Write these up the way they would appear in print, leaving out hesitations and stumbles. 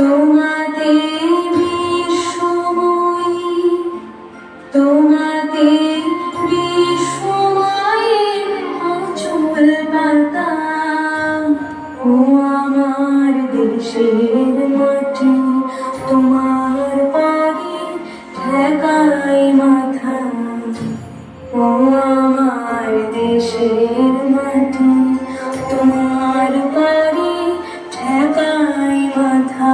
তোমাতে বিশ্বময়ী, তোমাতে বিশ্বময়ের অচল পাতা। ও আমার দেশের মাটি, তোমার পায়ে ঠেকাই মাথা। ও আমার দেশের মাটি, তোমার পায়ে ঠেকাই মাথা।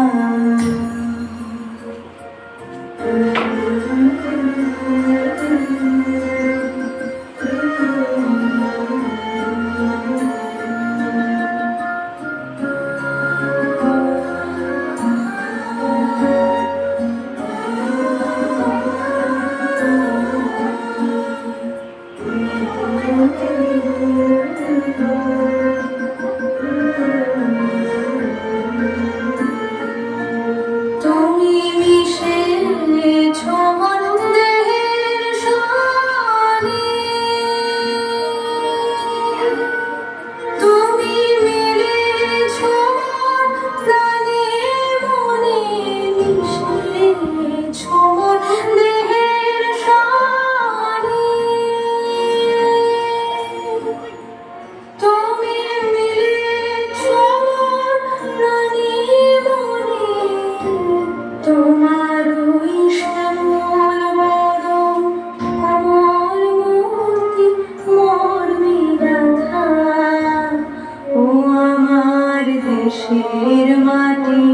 দেশের মাটি,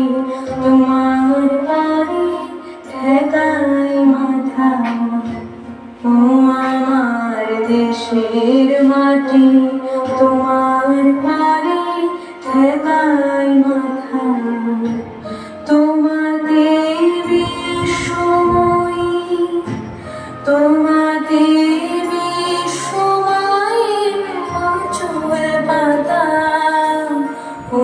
তোমার পায়ে ঠেকাই মাথা। ও আমার দেশের মাটি, তোমার পায়ে ঠেকাই মাথা। তোমাতে বিশ্বময়ী, তোমাতে বিশ্বময়ের অচল পাতা। ও